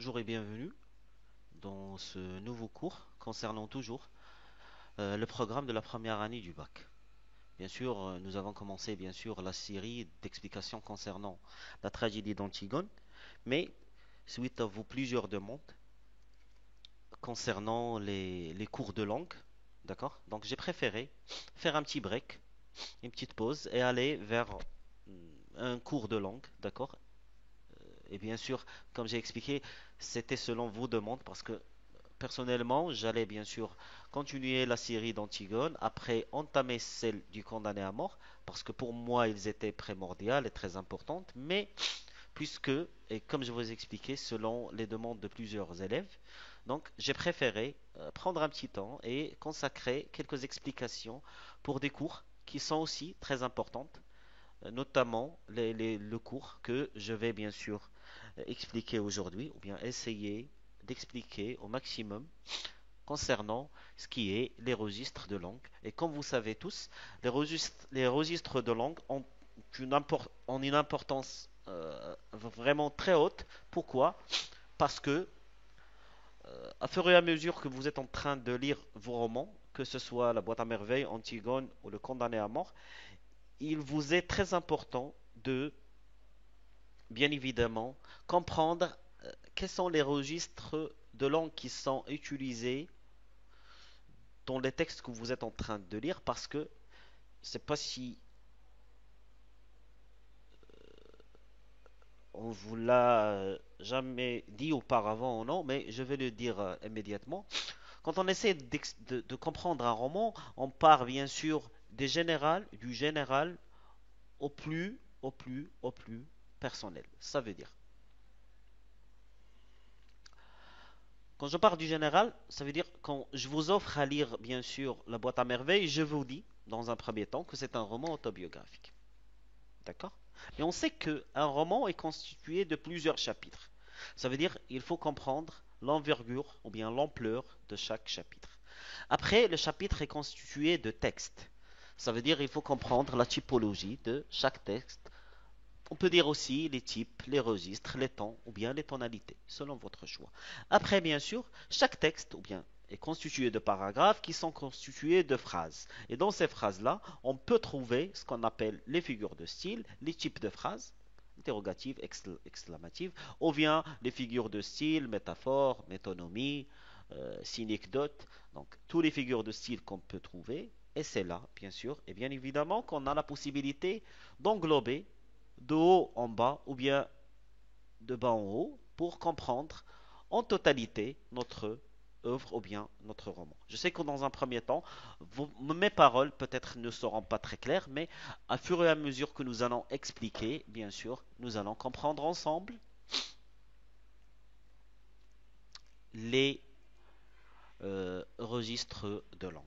Bonjour et bienvenue dans ce nouveau cours concernant toujours le programme de la première année du bac. Bien sûr, nous avons commencé bien sûr la série d'explications concernant la tragédie d'Antigone, mais suite à vos plusieurs demandes concernant les cours de langue, d'accord? Donc j'ai préféré faire un petit break, une petite pause et aller vers un cours de langue, d'accord? Et bien sûr, comme j'ai expliqué, c'était selon vos demandes parce que personnellement, j'allais bien sûr continuer la série d'Antigone, après entamer celle du condamné à mort, parce que pour moi, ils étaient primordiales et très importantes, mais puisque, et comme je vous ai expliqué, selon les demandes de plusieurs élèves, donc j'ai préféré prendre un petit temps et consacrer quelques explications pour des cours qui sont aussi très importantes, notamment le cours que je vais bien sûr expliquer aujourd'hui, ou bien essayer d'expliquer au maximum concernant ce qui est les registres de langue. Et comme vous savez tous, les registres de langue ont une importance vraiment très haute. Pourquoi? Parce que, à fur et à mesure que vous êtes en train de lire vos romans, que ce soit La boîte à merveilles, Antigone ou Le condamné à mort, il vous est très important de, bien évidemment, comprendre quels sont les registres de langue qui sont utilisés dans les textes que vous êtes en train de lire parce que je ne sais pas si on vous l'a jamais dit auparavant ou non, mais je vais le dire immédiatement. Quand on essaie de comprendre un roman, on part bien sûr du général au plus personnel. Ça veut dire, quand je parle du général, ça veut dire quand je vous offre à lire bien sûr La boîte à merveilles, je vous dis dans un premier temps que c'est un roman autobiographique. D'accord? Mais on sait qu'un roman est constitué de plusieurs chapitres. Ça veut dire qu'il faut comprendre l'envergure ou bien l'ampleur de chaque chapitre. Après, le chapitre est constitué de textes. Ça veut dire qu'il faut comprendre la typologie de chaque texte. On peut dire aussi les types, les registres, les tons ou bien les tonalités, selon votre choix. Après, bien sûr, chaque texte ou bien est constitué de paragraphes qui sont constitués de phrases. Et dans ces phrases-là, on peut trouver ce qu'on appelle les figures de style, les types de phrases, interrogatives, exclamatives, ou bien les figures de style, métaphores, métonymie, synecdotes. Donc, toutes les figures de style qu'on peut trouver. Et c'est là, bien sûr, et bien évidemment qu'on a la possibilité d'englober de haut en bas ou bien de bas en haut pour comprendre en totalité notre œuvre ou bien notre roman. Je sais que dans un premier temps, mes paroles peut-être ne seront pas très claires, mais à fur et à mesure que nous allons expliquer, bien sûr, nous allons comprendre ensemble les registres de langue.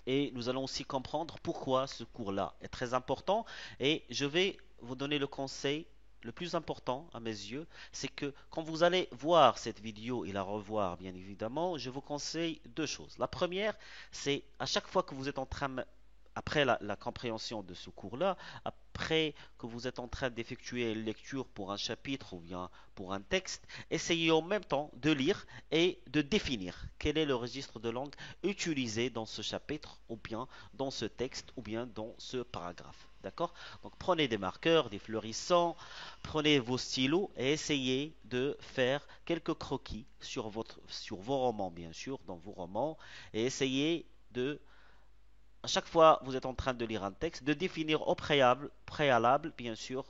Et nous allons aussi comprendre pourquoi ce cours-là est très important. Et je vais vous donner le conseil le plus important à mes yeux, c'est que quand vous allez voir cette vidéo et la revoir, bien évidemment, je vous conseille deux choses. La première, c'est à chaque fois que vous êtes en train, après la compréhension de ce cours-là, après que vous êtes en train d'effectuer une lecture pour un chapitre ou bien pour un texte, essayez en même temps de lire et de définir quel est le registre de langue utilisé dans ce chapitre ou bien dans ce texte ou bien dans ce paragraphe. D'accord? Donc prenez des marqueurs, des fleurissants, prenez vos stylos et essayez de faire quelques croquis sur vos romans, bien sûr, dans vos romans, et essayez de, à chaque fois que vous êtes en train de lire un texte, de définir au préalable, bien sûr,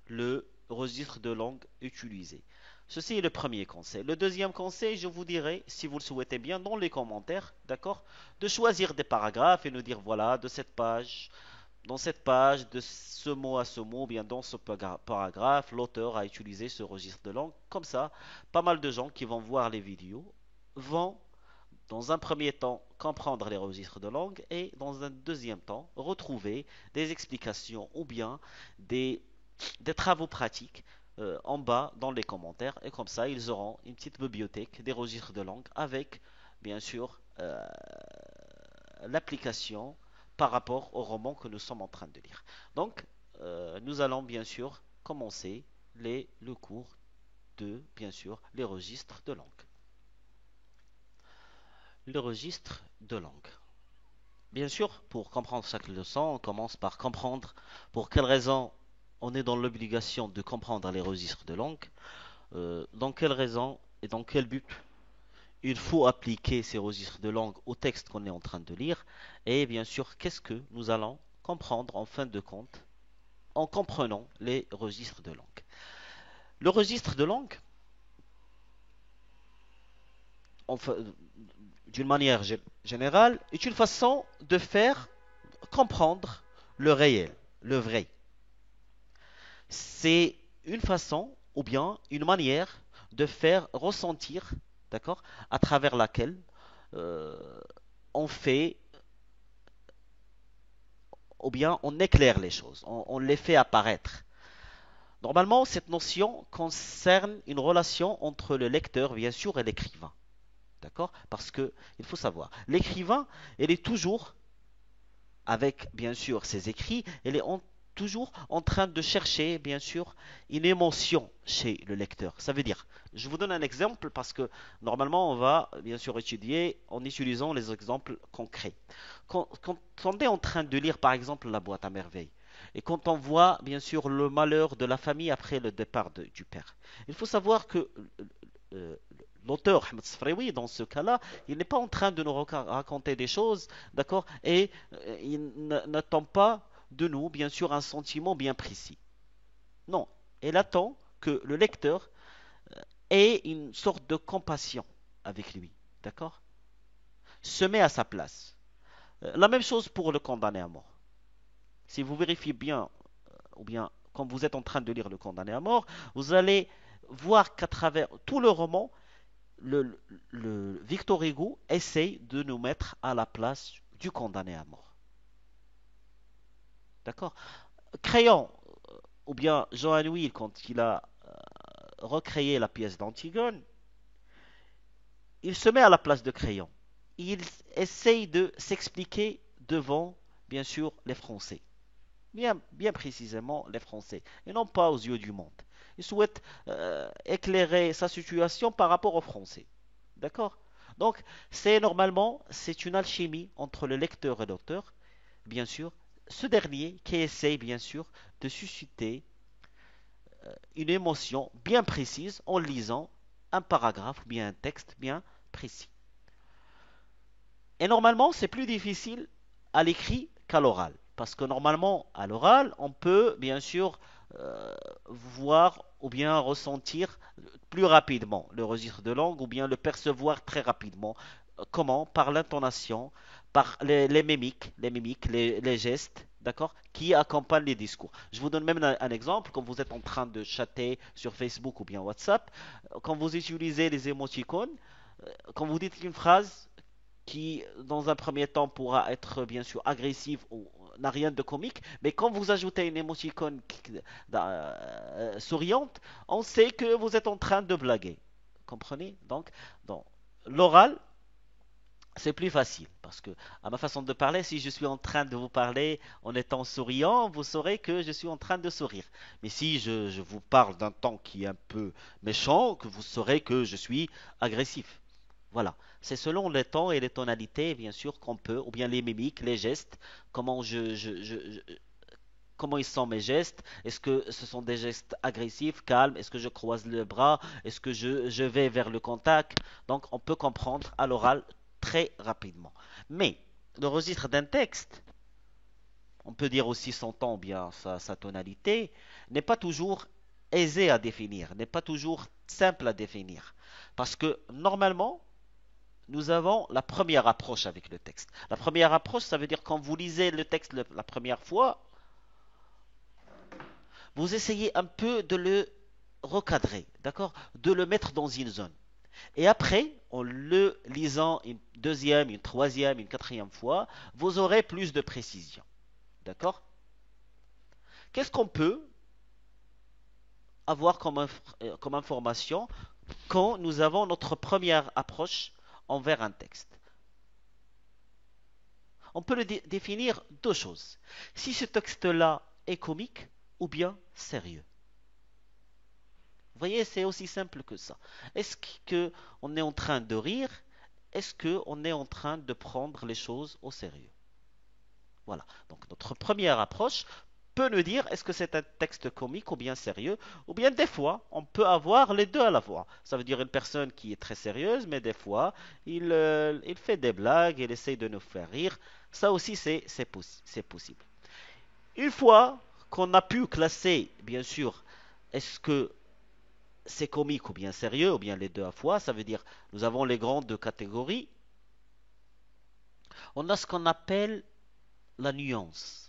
le registre de langue utilisé. Ceci est le premier conseil. Le deuxième conseil, je vous dirai, si vous le souhaitez bien, dans les commentaires, d'accord, de choisir des paragraphes et nous dire, voilà, de cette page, dans cette page, de ce mot à ce mot, bien dans ce paragraphe, l'auteur a utilisé ce registre de langue. Comme ça, pas mal de gens qui vont voir les vidéos vont, dans un premier temps, comprendre les registres de langue et, dans un deuxième temps, retrouver des explications ou bien des, des travaux pratiques en bas dans les commentaires. Et comme ça, ils auront une petite bibliothèque des registres de langue avec, bien sûr, l'application par rapport au roman que nous sommes en train de lire. Donc, nous allons bien sûr commencer le cours de, bien sûr, les registres de langue. Le registre de langue. Bien sûr, pour comprendre chaque leçon, on commence par comprendre pour quelles raisons on est dans l'obligation de comprendre les registres de langue, dans quelles raisons et dans quel but il faut appliquer ces registres de langue au texte qu'on est en train de lire, et bien sûr, qu'est-ce que nous allons comprendre en fin de compte en comprenant les registres de langue. Le registre de langue, enfin, d'une manière générale, est une façon de faire comprendre le réel, le vrai. C'est une façon ou bien une manière de faire ressentir, d'accord, à travers laquelle euh, on fait ou bien on éclaire les choses, on les fait apparaître. Normalement, cette notion concerne une relation entre le lecteur, bien sûr, et l'écrivain. D'accord? Parce que il faut savoir, l'écrivain, il est toujours avec bien sûr ses écrits, toujours en train de chercher bien sûr une émotion chez le lecteur. Ça veut dire, je vous donne un exemple parce que normalement on va bien sûr étudier en utilisant les exemples concrets. Quand on est en train de lire par exemple La boîte à merveilles, et quand on voit bien sûr le malheur de la famille après le départ du père, il faut savoir que euh, l'auteur Ahmed Sfraoui, dans ce cas-là, il n'est pas en train de nous raconter des choses, d'accord, et il n'attend pas de nous, bien sûr, un sentiment bien précis. Non, il attend que le lecteur ait une sorte de compassion avec lui, d'accord, se met à sa place. La même chose pour le condamné à mort. Si vous vérifiez bien, ou bien quand vous êtes en train de lire le condamné à mort, vous allez voir qu'à travers tout le roman, Victor Hugo essaye de nous mettre à la place du condamné à mort. D'accord? Crayon, ou bien Johan Will, quand il a recréé la pièce d'Antigone, il se met à la place de Crayon. Il essaye de s'expliquer devant, bien sûr, les Français. Bien précisément les Français, et non pas aux yeux du monde. Il souhaite éclairer sa situation par rapport aux Français. D'accord? Donc, c'est une alchimie entre le lecteur et l'auteur, bien sûr. Ce dernier qui essaye, bien sûr, de susciter une émotion bien précise en lisant un paragraphe ou bien un texte bien précis. Et normalement, c'est plus difficile à l'écrit qu'à l'oral. Parce que normalement, à l'oral, on peut bien sûr euh, voir ou bien ressentir plus rapidement le registre de langue ou bien le percevoir très rapidement. Comment? Par l'intonation, par les gestes, d'accord, qui accompagnent les discours. Je vous donne même un exemple. Quand vous êtes en train de chatter sur Facebook ou bien WhatsApp, quand vous utilisez les émoticônes, quand vous dites une phrase, qui, dans un premier temps, pourra être bien sûr agressive ou n'a rien de comique, mais quand vous ajoutez une émoticône souriante, on sait que vous êtes en train de blaguer. Comprenez? Donc, dans l'oral, c'est plus facile parce que, à ma façon de parler, si je suis en train de vous parler en étant souriant, vous saurez que je suis en train de sourire. Mais si je vous parle d'un ton qui est un peu méchant, que vous saurez que je suis agressif. Voilà. C'est selon les tons et les tonalités, bien sûr, qu'on peut, ou bien les mimiques, les gestes, comment comment ils sont mes gestes. Est-ce que ce sont des gestes agressifs, calmes? Est-ce que je croise le bras? Est-ce que je vais vers le contact? Donc, on peut comprendre à l'oral très rapidement. Mais, le registre d'un texte, on peut dire aussi son ton ou bien sa tonalité, n'est pas toujours aisé à définir, n'est pas toujours simple à définir. Parce que, normalement, nous avons la première approche avec le texte. La première approche, ça veut dire quand vous lisez le texte la première fois, vous essayez un peu de le recadrer, d'accord? De le mettre dans une zone. Et après, en le lisant une deuxième, une troisième, une quatrième fois, vous aurez plus de précision. D'accord? Qu'est-ce qu'on peut avoir comme information quand nous avons notre première approche envers un texte? On peut le définir deux choses. Si ce texte-là est comique ou bien sérieux. voyez, c'est aussi simple que ça. Est-ce que on est en train de rire? Est-ce que on est en train de prendre les choses au sérieux? Voilà. Donc notre première approche peut nous dire est-ce que c'est un texte comique ou bien sérieux, ou bien des fois on peut avoir les deux à la fois. Ça veut dire une personne qui est très sérieuse, mais des fois il fait des blagues, il essaye de nous faire rire. Ça aussi c'est possible. Une fois qu'on a pu classer, bien sûr, est-ce que c'est comique ou bien sérieux, ou bien les deux à la fois, ça veut dire nous avons les grandes catégories. On a ce qu'on appelle la nuance.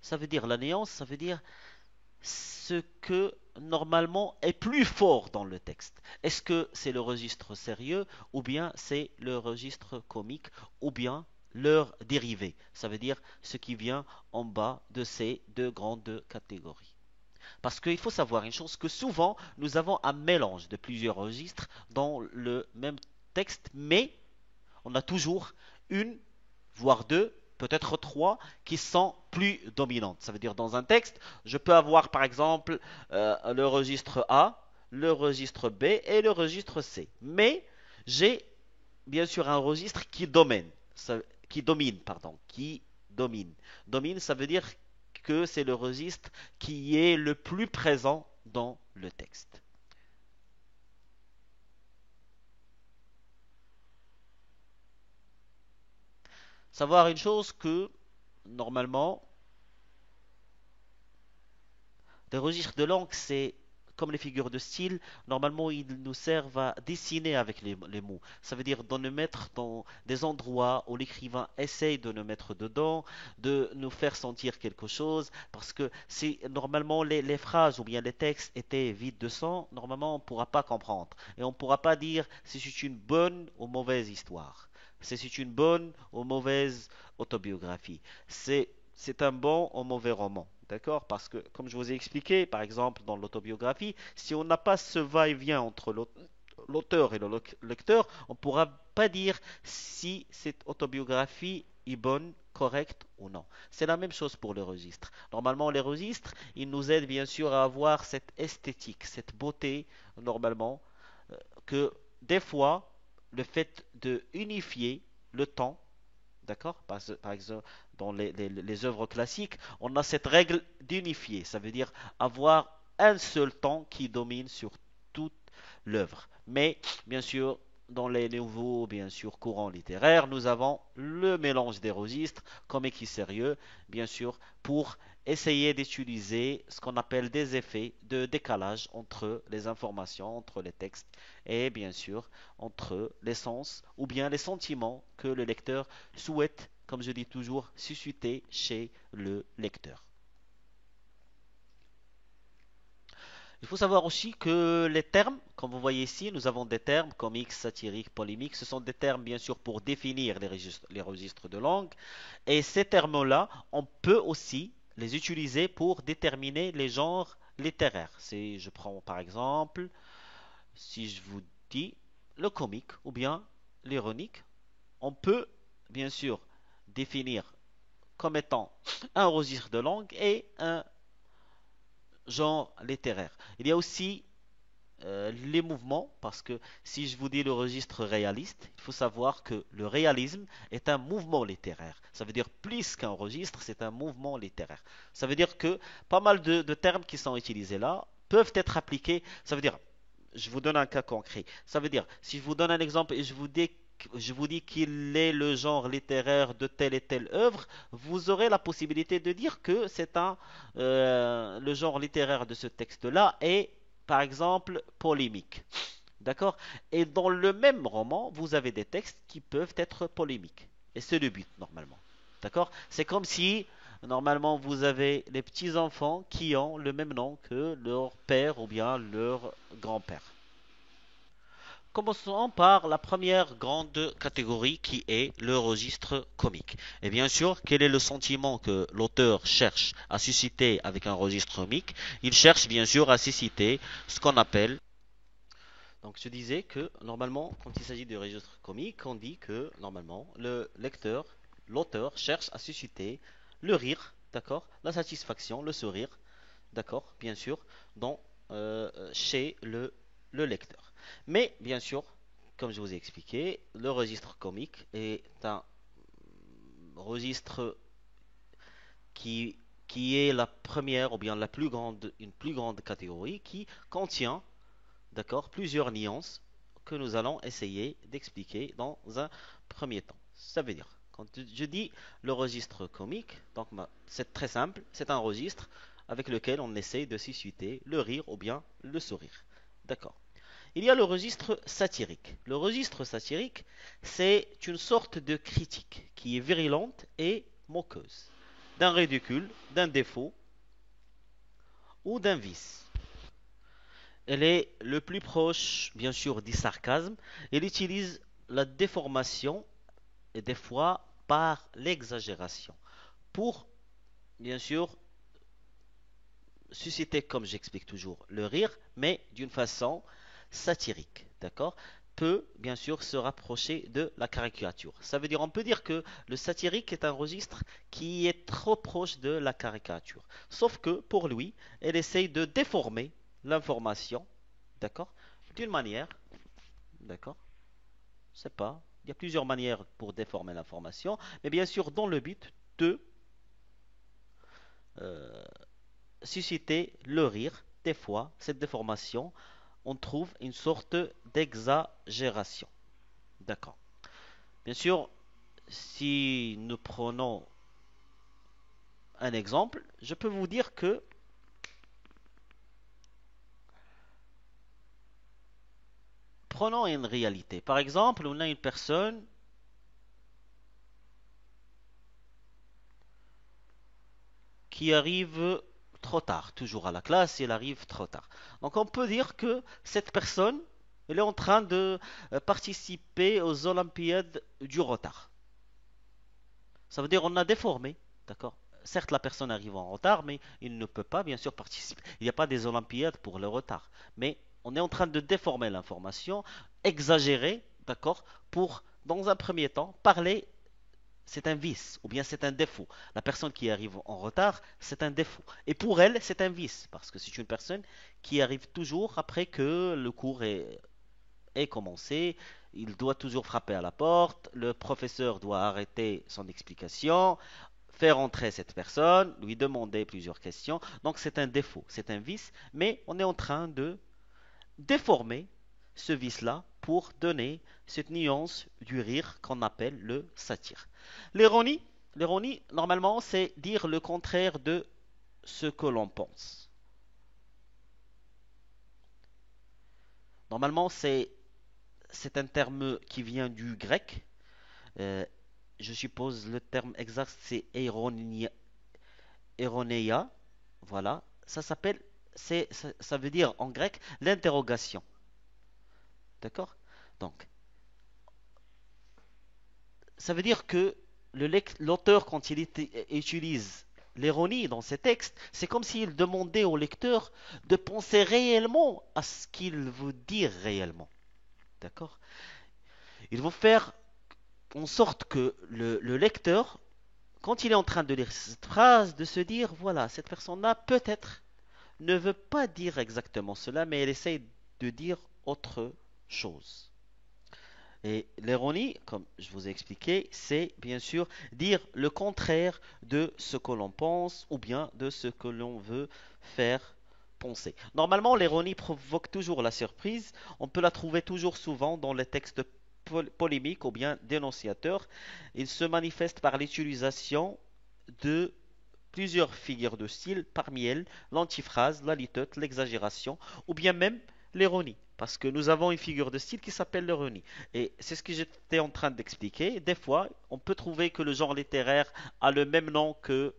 Ça veut dire la nuance, ça veut dire ce que normalement est plus fort dans le texte. Est-ce que c'est le registre sérieux ou bien c'est le registre comique ou bien leur dérivé. Ça veut dire ce qui vient en bas de ces deux grandes catégories. Parce qu'il faut savoir une chose que souvent nous avons un mélange de plusieurs registres dans le même texte, mais on a toujours une, voire deux, peut-être trois, qui sont plus dominantes. Ça veut dire dans un texte, je peux avoir par exemple le registre A, le registre B et le registre C. Mais j'ai bien sûr un registre qui domine, qui domine, pardon, qui domine. Domine, ça veut dire que c'est le registre qui est le plus présent dans le texte. Savoir une chose que normalement des registres de langue, c'est comme les figures de style, normalement ils nous servent à dessiner avec les mots. Ça veut dire de nous mettre dans des endroits où l'écrivain essaye de nous mettre dedans, de nous faire sentir quelque chose, parce que si normalement les phrases ou bien les textes étaient vides de sens, normalement on ne pourra pas comprendre. Et on ne pourra pas dire si c'est une bonne ou mauvaise histoire. Si c'est une bonne ou mauvaise autobiographie. C'est un bon ou mauvais roman. D'accord? Parce que, comme je vous ai expliqué, par exemple, dans l'autobiographie, si on n'a pas ce va-et-vient entre l'auteur et le lecteur, on ne pourra pas dire si cette autobiographie est bonne, correcte ou non. C'est la même chose pour les registres. Normalement, les registres, ils nous aident bien sûr à avoir cette esthétique, cette beauté, normalement, que des fois, le fait de unifier le temps. D'accord? Par exemple, dans les œuvres classiques, on a cette règle d'unifier. Ça veut dire avoir un seul temps qui domine sur toute l'œuvre. Mais, bien sûr, dans les nouveaux, bien sûr, courants littéraires, nous avons le mélange des registres, comique et sérieux, bien sûr, pour essayer d'utiliser ce qu'on appelle des effets de décalage entre les informations, entre les textes et, bien sûr, entre les sens ou bien les sentiments que le lecteur souhaite, comme je dis toujours, susciter chez le lecteur. Il faut savoir aussi que les termes, comme vous voyez ici, nous avons des termes comiques, satiriques, polémiques. Ce sont des termes, bien sûr, pour définir les registres de langue. Et ces termes-là, on peut aussi les utiliser pour déterminer les genres littéraires. Si je prends par exemple, si je vous dis le comique ou bien l'ironique, on peut bien sûr définir comme étant un registre de langue et un genre littéraire. Il y a aussi les mouvements, parce que si je vous dis le registre réaliste, il faut savoir que le réalisme est un mouvement littéraire. Ça veut dire plus qu'un registre, c'est un mouvement littéraire. Ça veut dire que pas mal de termes qui sont utilisés là peuvent être appliqués. Ça veut dire, je vous donne un cas concret. Ça veut dire, si je vous donne un exemple et je vous dis qu'il est le genre littéraire de telle et telle œuvre, vous aurez la possibilité de dire que le genre littéraire de ce texte-là est, par exemple, polémique. D'accord? Et dans le même roman, vous avez des textes qui peuvent être polémiques. Et c'est le but, normalement. D'accord? C'est comme si, normalement, vous avez les petits-enfants qui ont le même nom que leur père ou bien leur grand-père. Commençons par la première grande catégorie qui est le registre comique. Et bien sûr, quel est le sentiment que l'auteur cherche à susciter avec un registre comique? Il cherche bien sûr à susciter ce qu'on appelle. Donc je disais que normalement, quand il s'agit de registre comique, on dit que normalement le lecteur, l'auteur cherche à susciter le rire, d'accord, la satisfaction, le sourire, d'accord, bien sûr, dans, chez le lecteur. Mais bien sûr, comme je vous ai expliqué, le registre comique est un registre qui, qui est la première ou bien la plus grande, une plus grande catégorie qui contient, d'accord, plusieurs nuances que nous allons essayer d'expliquer dans un premier temps. Ça veut dire, quand je dis le registre comique, donc c'est très simple, c'est un registre avec lequel on essaie de susciter le rire ou bien le sourire. D'accord. Il y a le registre satirique. Le registre satirique, c'est une sorte de critique qui est virulente et moqueuse d'un ridicule, d'un défaut ou d'un vice. Elle est le plus proche, bien sûr, du sarcasme. Elle utilise la déformation et des fois par l'exagération pour, bien sûr, susciter, comme j'explique toujours, le rire, mais d'une façon satirique, d'accord? Peut, bien sûr, se rapprocher de la caricature. Ça veut dire, on peut dire que le satirique est un registre qui est trop proche de la caricature. Sauf que, pour lui, elle essaye de déformer l'information, d'accord? D'une manière, d'accord? Je sais pas. Il y a plusieurs manières pour déformer l'information, mais bien sûr, dans le but de euh, susciter le rire. Des fois, cette déformation, on trouve une sorte d'exagération. D'accord. Bien sûr, si nous prenons un exemple, je peux vous dire que prenons une réalité. Par exemple, on a une personne qui arrive trop tard, toujours à la classe, et elle arrive trop tard. Donc on peut dire que cette personne, elle est en train de participer aux Olympiades du retard. Ça veut dire qu'on a déformé, d'accord? Certes, la personne arrive en retard, mais il ne peut pas, bien sûr, participer. Il n'y a pas des Olympiades pour le retard. Mais on est en train de déformer l'information, exagérer, d'accord, pour, dans un premier temps, parler, c'est un vice, ou bien c'est un défaut. La personne qui arrive en retard, c'est un défaut. Et pour elle, c'est un vice, parce que c'est une personne qui arrive toujours après que le cours est commencé. Il doit toujours frapper à la porte. Le professeur doit arrêter son explication, faire entrer cette personne, lui demander plusieurs questions. Donc c'est un défaut, c'est un vice, mais on est en train de déformer ce vice-là pour donner cette nuance du rire qu'on appelle le satire. L'ironie, l'ironie, normalement, c'est dire le contraire de ce que l'on pense. Normalement, c'est un terme qui vient du grec. Euh, je suppose le terme exact, c'est Eroneia. Voilà. Ça s'appelle, ça veut dire en grec l'interrogation. D'accord? Donc, ça veut dire que l'auteur, quand il utilise l'ironie dans ses textes, c'est comme s'il demandait au lecteur de penser réellement à ce qu'il veut dire réellement. D'accord? Il veut faire en sorte que le lecteur, quand il est en train de lire cette phrase, de se dire, voilà, cette personne-là peut-être ne veut pas dire exactement cela, mais elle essaye de dire autre chose. Et l'ironie, comme je vous ai expliqué, c'est bien sûr dire le contraire de ce que l'on pense ou bien de ce que l'on veut faire penser. Normalement, l'ironie provoque toujours la surprise. On peut la trouver toujours souvent dans les textes polémiques ou bien dénonciateurs. Il se manifeste par l'utilisation de plusieurs figures de style, parmi elles l'antiphrase, la litote, l'exagération ou bien même l'ironie. Parce que nous avons une figure de style qui s'appelle l'ironie. Et c'est ce que j'étais en train d'expliquer. Des fois, on peut trouver que le genre littéraire a le même nom que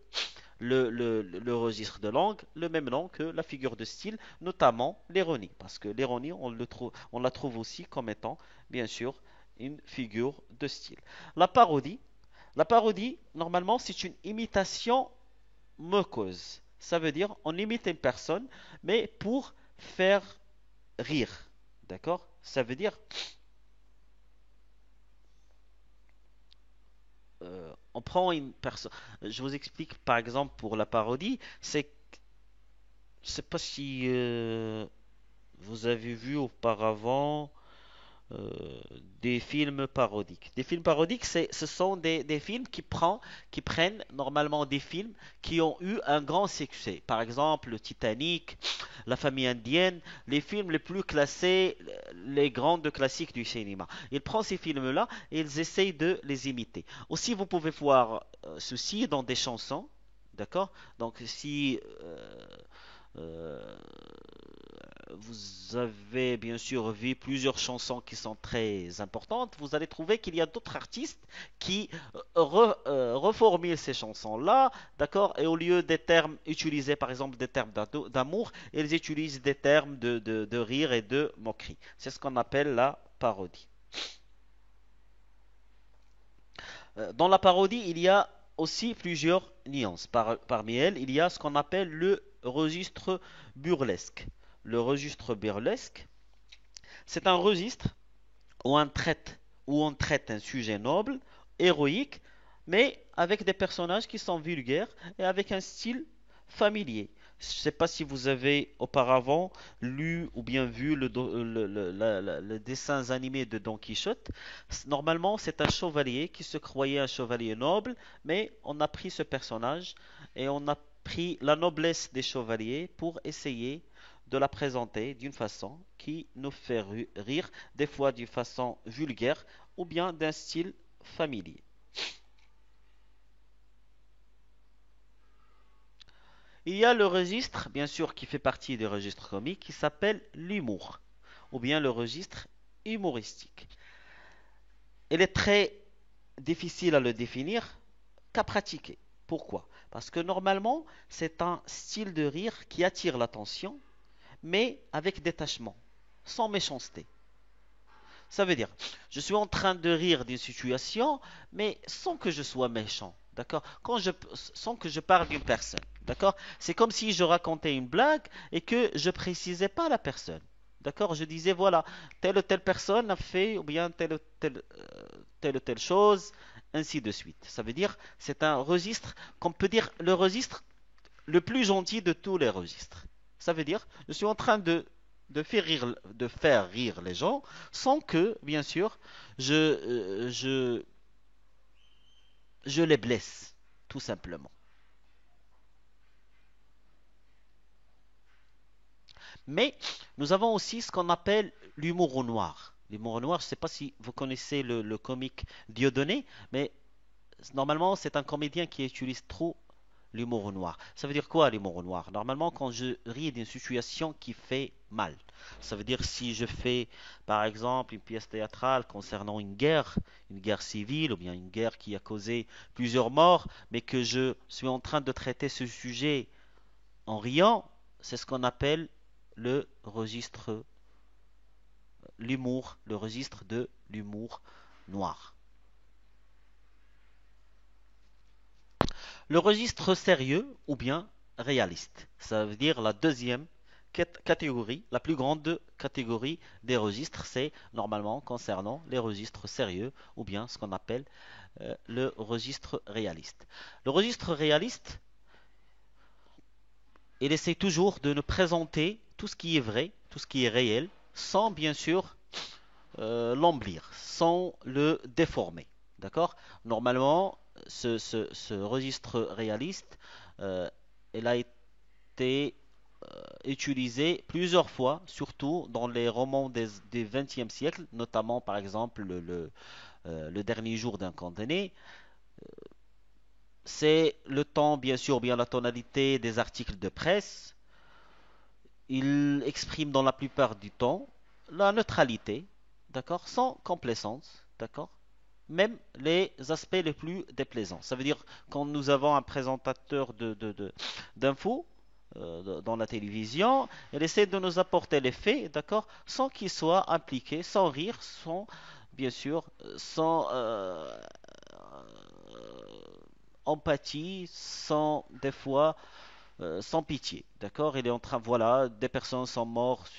le registre de langue, le même nom que la figure de style, notamment l'ironie. Parce que l'ironie, on la trouve aussi comme étant, bien sûr, une figure de style. La parodie, normalement, c'est une imitation moqueuse. Ça veut dire on imite une personne, mais pour faire rire. D'accord? Ça veut dire on On prend une personne. Je vous explique par exemple pour la parodie. Je sais pas si vous avez vu auparavant euh, des films parodiques. Des films parodiques, ce sont des films qui prennent normalement des films qui ont eu un grand succès. Par exemple, le Titanic, La famille indienne, les films les plus classés, les grandes classiques du cinéma. Ils prennent ces films-là et ils essayent de les imiter. Aussi, vous pouvez voir ceci dans des chansons. D'accord? Donc, si euh, vous avez bien sûr vu plusieurs chansons qui sont très importantes, vous allez trouver qu'il y a d'autres artistes qui reformulent ces chansons-là, d'accord? Et au lieu des termes utilisés, par exemple des termes d'amour, ils utilisent des termes de rire et de moquerie. C'est ce qu'on appelle la parodie. Dans la parodie, il y a aussi plusieurs nuances. Parmi elles, il y a ce qu'on appelle le registre burlesque. Le registre burlesque, c'est un registre où on traite un sujet noble, héroïque, mais avec des personnages qui sont vulgaires et avec un style familier. Je ne sais pas si vous avez auparavant lu ou bien vu le dessin animé de Don Quichotte. Normalement, c'est un chevalier qui se croyait un chevalier noble, mais on a pris ce personnage et on a pris la noblesse des chevaliers pour essayer de la présenter d'une façon qui nous fait rire, des fois d'une façon vulgaire ou bien d'un style familier. Il y a le registre, bien sûr, qui fait partie des registres comiques, qui s'appelle l'humour, ou bien le registre humoristique. Il est très difficile à le définir qu'à pratiquer. Pourquoi? Parce que normalement, c'est un style de rire qui attire l'attention, mais avec détachement, sans méchanceté. Ça veut dire, je suis en train de rire d'une situation, mais sans que je sois méchant. D'accord? Sans que je parle d'une personne. D'accord? C'est comme si je racontais une blague et que je précisais pas la personne. D'accord? Je disais, voilà, telle ou telle personne a fait, ou bien telle ou telle chose, ainsi de suite. Ça veut dire, c'est un registre, qu'on peut dire le registre le plus gentil de tous les registres. Ça veut dire, je suis en train de faire rire les gens sans que, bien sûr, je les blesse, tout simplement. Mais nous avons aussi ce qu'on appelle l'humour noir. L'humour noir, je ne sais pas si vous connaissez le comique Dieudonné, mais normalement, c'est un comédien qui utilise trop l'humour noir. Ça veut dire quoi l'humour noir? Normalement, quand je ris d'une situation qui fait mal, ça veut dire si je fais par exemple une pièce théâtrale concernant une guerre civile ou bien une guerre qui a causé plusieurs morts, mais que je suis en train de traiter ce sujet en riant, c'est ce qu'on appelle le registre, l'humour, le registre de l'humour noir. Le registre sérieux ou bien réaliste. Ça veut dire la deuxième catégorie, la plus grande catégorie des registres, c'est normalement concernant les registres sérieux ou bien ce qu'on appelle le registre réaliste. Le registre réaliste, il essaie toujours de nous présenter tout ce qui est vrai, tout ce qui est réel, sans bien sûr l'embellir, sans le déformer. D'accord? Normalement, ce registre réaliste, euh, il a été utilisé plusieurs fois, surtout dans les romans des 20e siècle, notamment par exemple le dernier jour d'un condamné. C'est le temps, bien sûr, bien la tonalité des articles de presse. Il exprime dans la plupart du temps la neutralité, d'accord, sans complaisance, d'accord, même les aspects les plus déplaisants. Ça veut dire quand nous avons un présentateur d'infos dans la télévision, il essaie de nous apporter les faits, d'accord, sans qu'il soit impliqué, sans rire, sans, bien sûr, sans empathie, sans des fois sans pitié, d'accord? Il est en train, voilà, des personnes sont mortes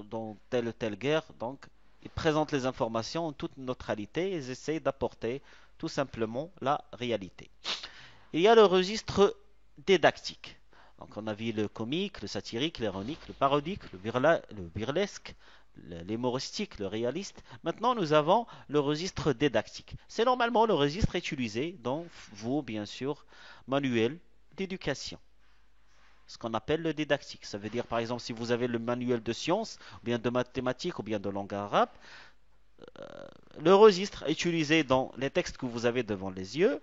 dans telle ou telle guerre, donc Ils présentent les informations en toute neutralité et ils essayent d'apporter tout simplement la réalité. Il y a le registre didactique. Donc on a vu le comique, le satirique, l'ironique, le parodique, le burlesque, l'humoristique, le réaliste. Maintenant, nous avons le registre didactique. C'est normalement le registre utilisé dans vos, bien sûr, manuels d'éducation. Ce qu'on appelle le didactique. Ça veut dire, par exemple, si vous avez le manuel de sciences, ou bien de mathématiques, ou bien de langue arabe, le registre utilisé dans les textes que vous avez devant les yeux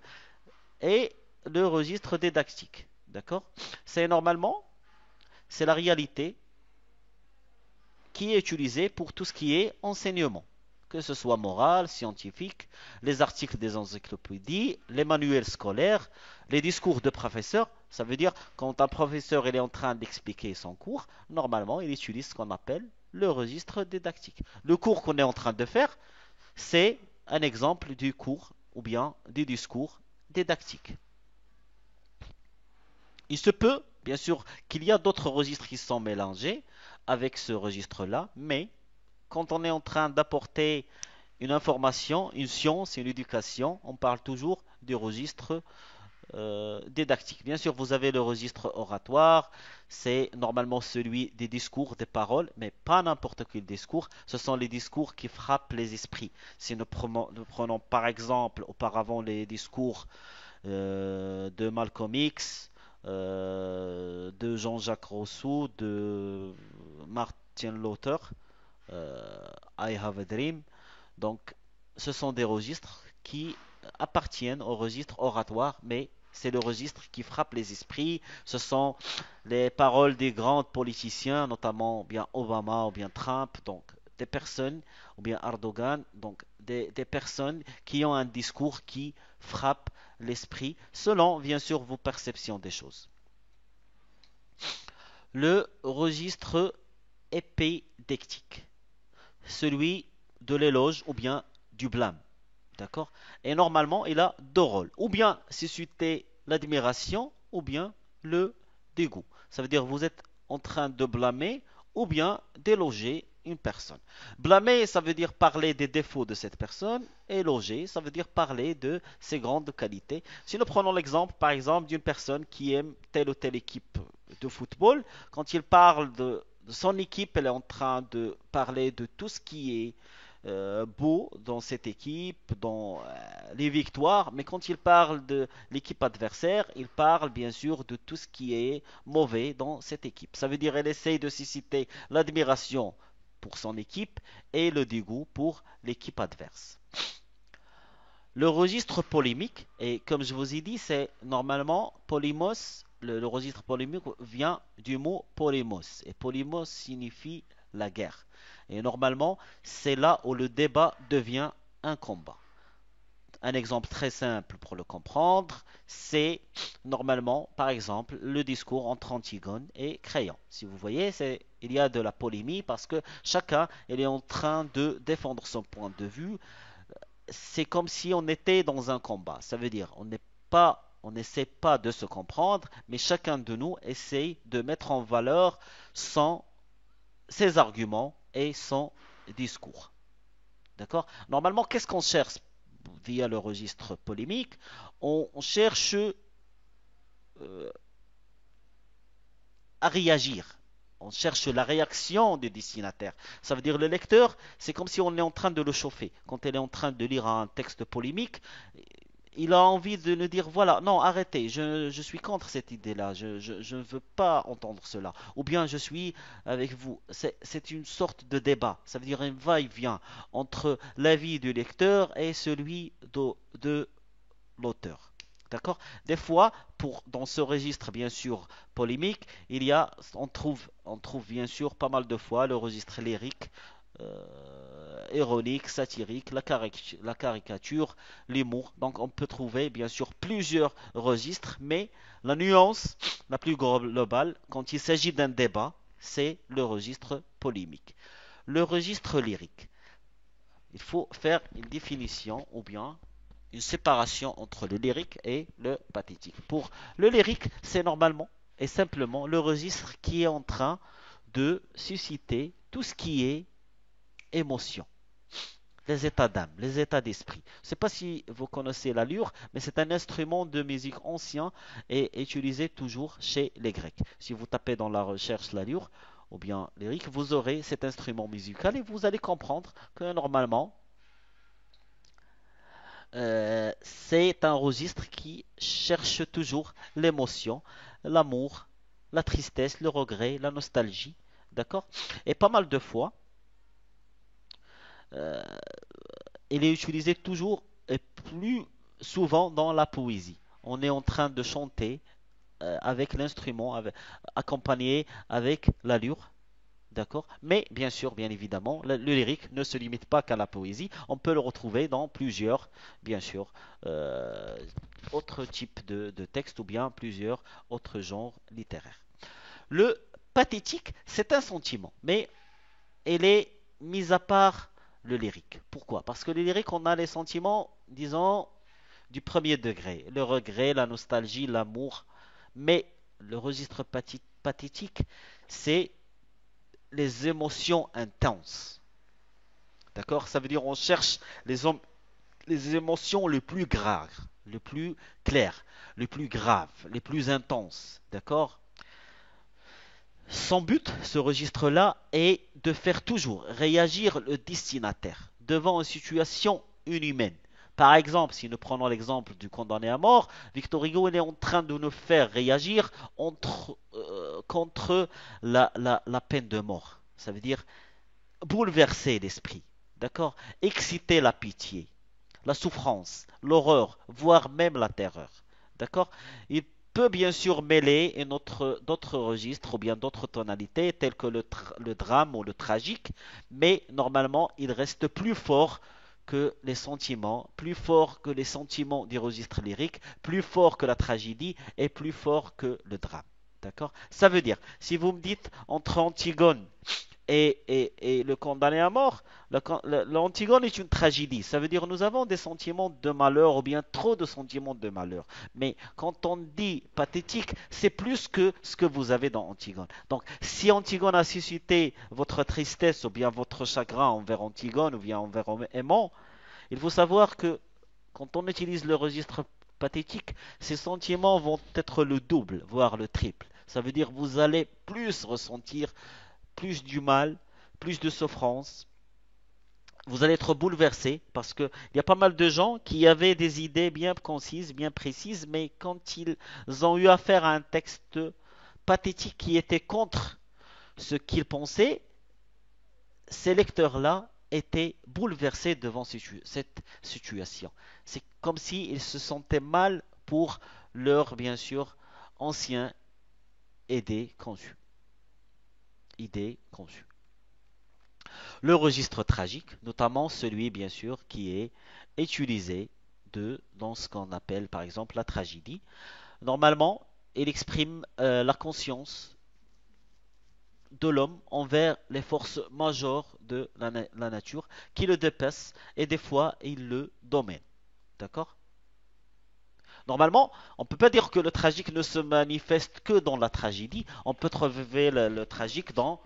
est le registre didactique. D'accord? C'est normalement, c'est la réalité qui est utilisée pour tout ce qui est enseignement, que ce soit moral, scientifique, les articles des encyclopédies, les manuels scolaires, les discours de professeurs. Ça veut dire quand un professeur il est en train d'expliquer son cours, normalement il utilise ce qu'on appelle le registre didactique. Le cours qu'on est en train de faire, c'est un exemple du cours ou bien du discours didactique. Il se peut, bien sûr, qu'il y a d'autres registres qui sont mélangés avec ce registre-là, mais quand on est en train d'apporter une information, une science, une éducation, on parle toujours du registre didactique. Bien sûr, vous avez le registre oratoire, c'est normalement celui des discours, des paroles, mais pas n'importe quel discours. Ce sont les discours qui frappent les esprits. Si nous prenons par exemple auparavant les discours de Malcolm X, de Jean-Jacques Rousseau, de Martin Luther, I Have a Dream. Donc, ce sont des registres qui appartiennent au registre oratoire, mais c'est le registre qui frappe les esprits. Ce sont les paroles des grands politiciens, notamment bien Obama ou bien Trump, donc des personnes, ou bien Erdogan, donc des personnes qui ont un discours qui frappe l'esprit, selon bien sûr vos perceptions des choses. Le registre épidectique, celui de l'éloge ou bien du blâme. D'accord? Et normalement, il a deux rôles. Ou bien susciter l'admiration, ou bien le dégoût. Ça veut dire que vous êtes en train de blâmer, ou bien d'éloger une personne. Blâmer, ça veut dire parler des défauts de cette personne. Éloger, ça veut dire parler de ses grandes qualités. Si nous prenons l'exemple, par exemple, d'une personne qui aime telle ou telle équipe de football, quand il parle de son équipe, elle est en train de parler de tout ce qui est beau dans cette équipe, dans les victoires, mais quand il parle de l'équipe adversaire, il parle bien sûr de tout ce qui est mauvais dans cette équipe. Ça veut dire qu'elle essaye de susciter l'admiration pour son équipe et le dégoût pour l'équipe adverse. Le registre polémique, et comme je vous ai dit, c'est normalement polymos, le registre polémique vient du mot polymos, et polymos signifie la guerre. Et normalement, c'est là où le débat devient un combat. Un exemple très simple pour le comprendre, c'est normalement, par exemple, le discours entre Antigone et Créon. Si vous voyez, il y a de la polémie parce que chacun est en train de défendre son point de vue. C'est comme si on était dans un combat. Ça veut dire, on n'essaie pas de se comprendre, mais chacun de nous essaie de mettre en valeur ses arguments et son discours. D'accord? Normalement, qu'est-ce qu'on cherche via le registre polémique? On cherche à réagir. On cherche la réaction du destinataire. Ça veut dire le lecteur, c'est comme si on est en train de le chauffer. Quand elle est en train de lire un texte polémique, il a envie de nous dire voilà, non, arrêtez, je suis contre cette idée-là, je ne veux pas entendre cela. Ou bien je suis avec vous. C'est une sorte de débat. Ça veut dire un va-et-vient entre l'avis du lecteur et celui de l'auteur. D'accord? Des fois, dans ce registre, bien sûr, polémique, on trouve bien sûr pas mal de fois le registre lyrique, ironique, satirique, la caricature, l'humour. Donc on peut trouver bien sûr plusieurs registres, mais la nuance la plus globale, quand il s'agit d'un débat, c'est le registre polémique. Le registre lyrique. Il faut faire une définition ou bien une séparation entre le lyrique et le pathétique. Pour le lyrique, c'est normalement et simplement le registre qui est en train de susciter tout ce qui est émotion. les états d'âme, les états d'esprit. Je ne sais pas si vous connaissez la lyre, mais c'est un instrument de musique ancien et utilisé toujours chez les Grecs. Si vous tapez dans la recherche la lyre ou bien lyrique, vous aurez cet instrument musical et vous allez comprendre que normalement, c'est un registre qui cherche toujours l'émotion, l'amour, la tristesse, le regret, la nostalgie. D'accord? Et pas mal de fois, euh, il est utilisé toujours et plus souvent dans la poésie. On est en train de chanter avec l'instrument, accompagné avec l'allure. D'accord? Mais bien sûr, bien évidemment, le lyrique ne se limite pas qu'à la poésie. On peut le retrouver dans plusieurs, bien sûr, euh, autres types de textes ou bien plusieurs autres genres littéraires. Le pathétique, c'est un sentiment, mais elle est mise à part le lyrique. Pourquoi? Parce que le lyrique, on a les sentiments, disons, du premier degré. Le regret, la nostalgie, l'amour. Mais le registre pathétique, c'est les émotions intenses. D'accord? Ça veut dire on cherche les émotions les plus graves, les plus claires, les plus graves, les plus intenses. D'accord? Son but, ce registre-là, est de faire toujours réagir le destinataire devant une situation inhumaine. Par exemple, si nous prenons l'exemple du condamné à mort, Victor Hugo est en train de nous faire réagir contre la peine de mort. Ça veut dire bouleverser l'esprit, d'accord? Exciter la pitié, la souffrance, l'horreur, voire même la terreur, d'accord? Il peut bien sûr mêler d'autres registres ou bien d'autres tonalités telles que le drame ou le tragique, mais normalement il reste plus fort que les sentiments, plus fort que les sentiments du registre lyrique, plus fort que la tragédie et plus fort que le drame. D'accord? Ça veut dire, si vous me dites entre Antigone et le condamné à mort, l'Antigone est une tragédie. Ça veut dire nous avons des sentiments de malheur ou bien trop de sentiments de malheur. Mais quand on dit pathétique, c'est plus que ce que vous avez dans Antigone. Donc si Antigone a suscité votre tristesse ou bien votre chagrin envers Antigone ou bien envers Aimant, il faut savoir que quand on utilise le registre pathétique, ces sentiments vont être le double, voire le triple. Ça veut dire que vous allez plus ressentir plus du mal, plus de souffrance. Vous allez être bouleversé parce qu'il y a pas mal de gens qui avaient des idées bien concises, bien précises, mais quand ils ont eu affaire à un texte pathétique qui était contre ce qu'ils pensaient, ces lecteurs-là étaient bouleversés devant cette situation. C'est comme s'ils se sentaient mal pour leur, bien sûr, ancien idée conçue. Idée conçue. Le registre tragique, notamment celui bien sûr qui est utilisé dans ce qu'on appelle par exemple la tragédie. Normalement, il exprime la conscience de l'homme envers les forces majeures de la nature qui le dépassent et des fois il le domine. D'accord? Normalement, on ne peut pas dire que le tragique ne se manifeste que dans la tragédie. On peut trouver le tragique dans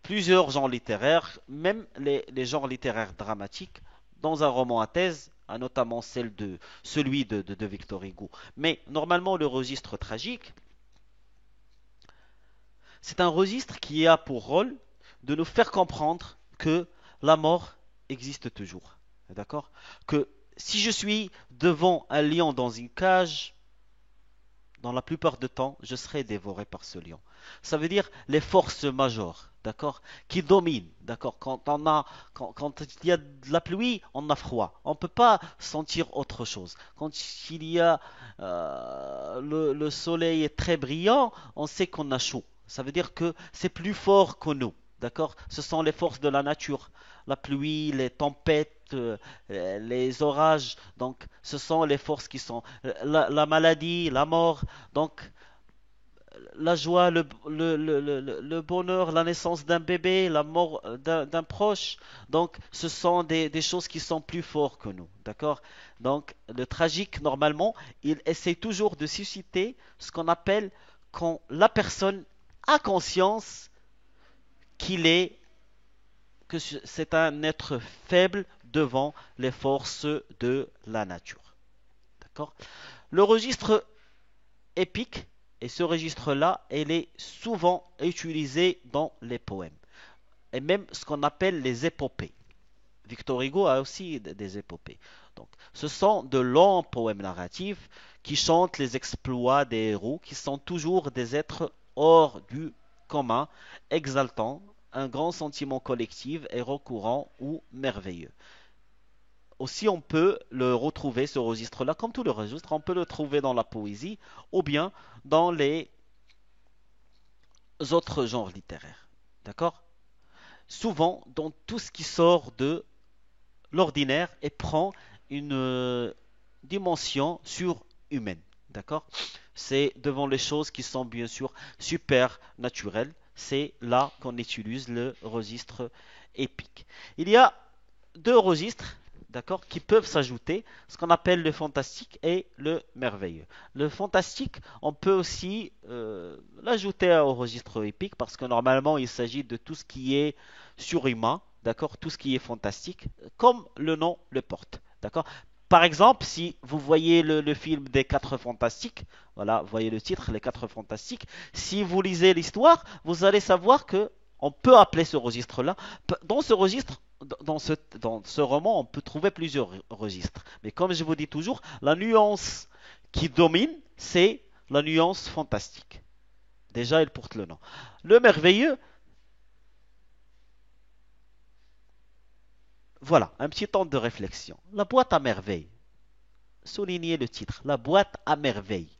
plusieurs genres littéraires, même les genres littéraires dramatiques, dans un roman à thèse, notamment celui de Victor Hugo. Mais normalement, le registre tragique, c'est un registre qui a pour rôle de nous faire comprendre que la mort existe toujours. D'accord? Que si je suis devant un lion dans une cage, dans la plupart du temps, je serai dévoré par ce lion. Ça veut dire les forces majeures, d'accord, qui dominent, d'accord. Quand il y a de la pluie, on a froid. On ne peut pas sentir autre chose. Quand il y a le soleil est très brillant, on sait qu'on a chaud. Ça veut dire que c'est plus fort que nous, d'accord. Ce sont les forces de la nature, la pluie, les tempêtes. Les orages, donc ce sont les forces qui sont la maladie, la mort, donc la joie, le bonheur, la naissance d'un bébé, la mort d'un proche. Donc, ce sont des choses qui sont plus fortes que nous. D'accord? Donc, le tragique, normalement, il essaie toujours de susciter ce qu'on appelle quand la personne a conscience qu'il est, que c'est un être faible devant les forces de la nature. D'accord? Le registre épique, et ce registre-là, il est souvent utilisé dans les poèmes, et même ce qu'on appelle les épopées. Victor Hugo a aussi des épopées. Donc, ce sont de longs poèmes narratifs qui chantent les exploits des héros, qui sont toujours des êtres hors du commun, exaltant un grand sentiment collectif et recourant ou merveilleux. Aussi, on peut le retrouver, ce registre-là, comme tous les registres, on peut le trouver dans la poésie ou bien dans les autres genres littéraires. D'accord? Souvent, dans tout ce qui sort de l'ordinaire et prend une dimension surhumaine. D'accord? C'est devant les choses qui sont bien sûr super naturelles. C'est là qu'on utilise le registre épique. Il y a deux registres, d'accord, qui peuvent s'ajouter, ce qu'on appelle le fantastique et le merveilleux. Le fantastique, on peut aussi l'ajouter au registre épique parce que normalement il s'agit de tout ce qui est surhumain, d'accord, tout ce qui est fantastique, comme le nom le porte, d'accord. Par exemple, si vous voyez le film des Quatre Fantastiques, voilà, vous voyez le titre, les Quatre Fantastiques, si vous lisez l'histoire, vous allez savoir que on peut appeler ce registre-là. Dans ce registre, dans ce roman, on peut trouver plusieurs registres. Mais comme je vous dis toujours, la nuance qui domine, c'est la nuance fantastique. Déjà, il porte le nom. Le merveilleux, voilà, un petit temps de réflexion. La boîte à merveilles. Soulignez le titre. La boîte à merveilles.